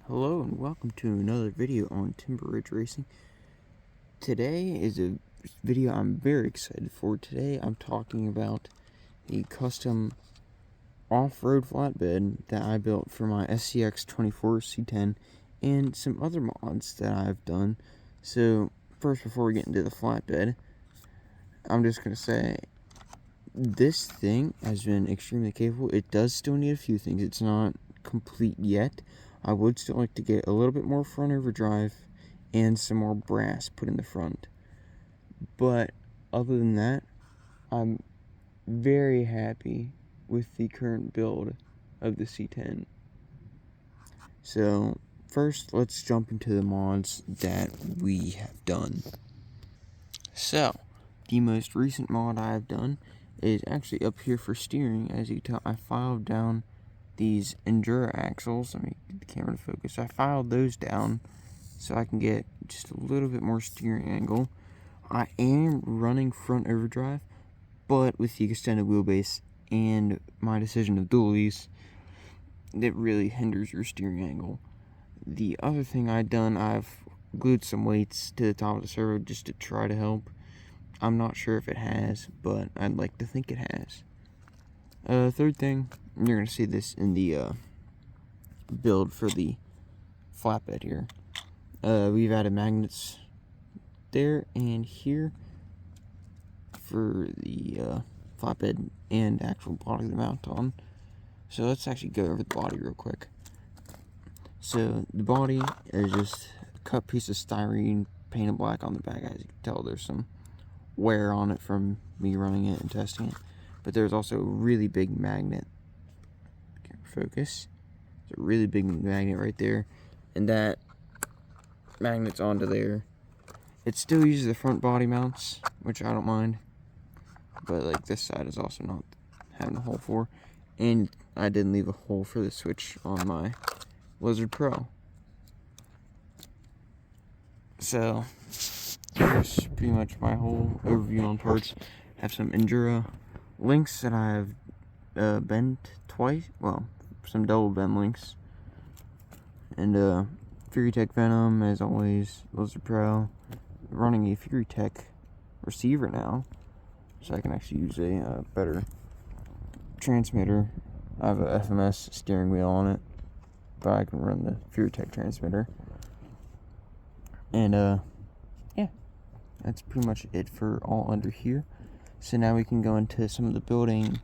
Hello and welcome to another video on Timber Ridge Racing. Today is a video I'm very excited for. Today I'm talking about the custom off-road flatbed that I built for my SCX24 C-10 and some other mods that I've done. So first, before we get into the flatbed, I'm just going to say this thing has been extremely capable. It does still need a few things. It's not complete yet. I would still like to get a little bit more front overdrive and some more brass put in the front. But other than that, I'm very happy with the current build of the C-10. So first, let's jump into the mods that we have done. So the most recent mod I have done is actually up here for steering. As you can tell, I filed down these Enduro axles. Let me get the camera to focus. I filed those down so I can get just a little bit more steering angle. I am running front overdrive, but with the extended wheelbase and my decision of dualies, it really hinders your steering angle. The other thing I've done, I've glued some weights to the top of the servo just to try to help. I'm not sure if it has, but I'd like to think it has. Third thing, you're going to see this in the build for the flatbed here. We've added magnets there and here for the flatbed and actual body to mount on. So let's actually go over the body real quick. So the body is just a cut piece of styrene painted black on the back. As you can tell, there's some wear on it from me running it and testing it. But there's also a really big magnet. Focus. There's a really big magnet right there, and that magnet's onto there. It still uses the front body mounts, which I don't mind, but like this side is also not having a hole for. And I didn't leave a hole for the switch on my Lizard Pro. So here's pretty much my whole overview on parts. I have some Enduro links that I've bent twice. Well, some double bend links. And FuryTech Venom, as always, Lizard Pro. Running a FuryTech receiver now, so I can actually use a better transmitter. I have a FMS steering wheel on it, but I can run the FuryTech transmitter. And yeah, that's pretty much it for all under here. So now we can go into some of the building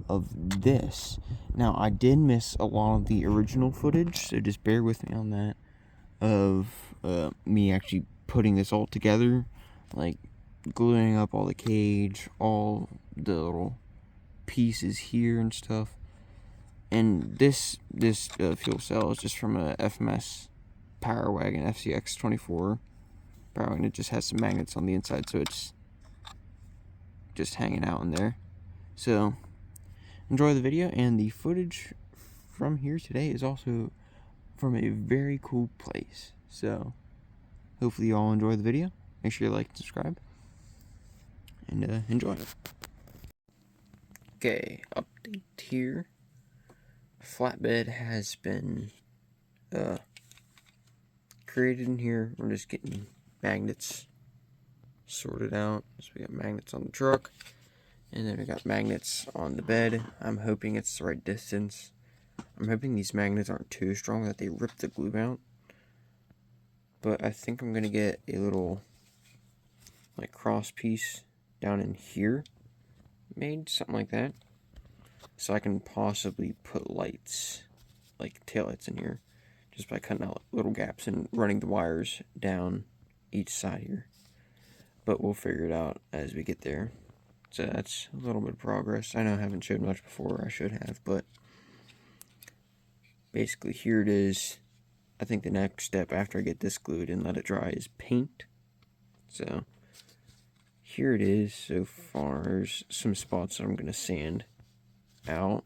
of this. Now, I did miss a lot of the original footage, so just bear with me on that, of me actually putting this all together, like gluing up all the cage, all the little pieces here and stuff. And this fuel cell is just from a FMS Power Wagon FCX24 Power Wagon. It just has some magnets on the inside, so it's just hanging out in there. So enjoy the video, and the footage from here today is also from a very cool place. So hopefully you all enjoy the video. Make sure you like and subscribe, and enjoy it. Okay, update here. Flatbed has been created in here. We're just getting magnets sorted out. So we got magnets on the truck, and then we got magnets on the bed. I'm hoping it's the right distance. I'm hoping these magnets aren't too strong that they rip the glue out. But I think I'm gonna get a little like cross piece down in here made, something like that, so I can possibly put lights, like taillights, in here just by cutting out little gaps and running the wires down each side here. But we'll figure it out as we get there. So that's a little bit of progress. I know I haven't showed much before, I should have, but basically here it is. I think the next step after I get this glued and let it dry is paint. So here it is so far. There's some spots that I'm going to sand out.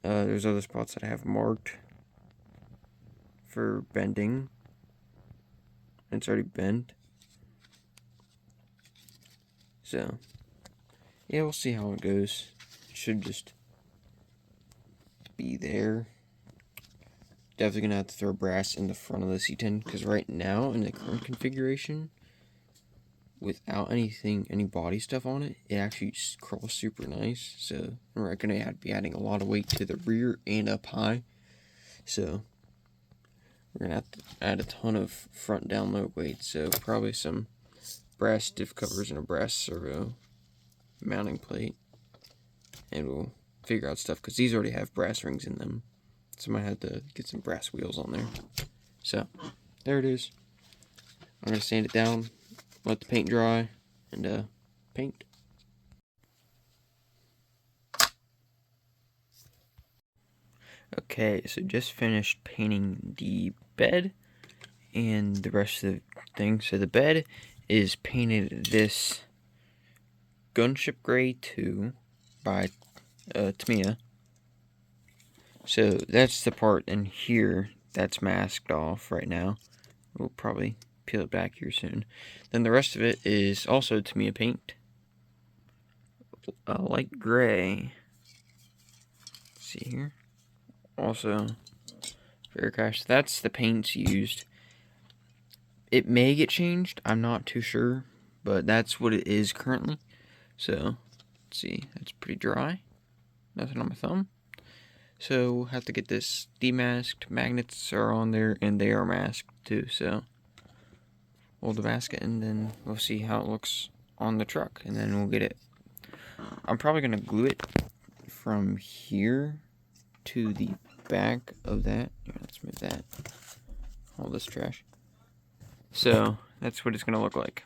There's other spots that I have marked for bending. It's already bent. So yeah, we'll see how it goes. It should just be there. definitely gonna have to throw brass in the front of the C-10, because right now in the current configuration, without any body stuff on it, it actually crawls super nice. So we're gonna be adding a lot of weight to the rear and up high. So we're gonna have to add a ton of front down load weight. So probably some brass diff covers and a brass servo mounting plate, and we'll figure out stuff, because these already have brass rings in them. So I might have to get some brass wheels on there. So there it is. I'm gonna sand it down, let the paint dry, and paint. Okay, so just finished painting the bed and the rest of the thing. So the bed is painted this Gunship Gray 2 by Tamiya. So that's the part in here that's masked off right now. We'll probably peel it back here soon. Then the rest of it is also Tamiya paint. Light gray. Let's see here. Also, Fabrication. That's the paints used. It may get changed. I'm not too sure, but that's what it is currently. So, let's see. That's pretty dry. Nothing on my thumb. So we'll have to get this demasked. Magnets are on there, and they are masked too. So we'll demask it, and then we'll see how it looks on the truck, and then we'll get it. I'm probably gonna glue it from here to the back of that. Here, let's move that. All this trash. So that's what it's gonna look like.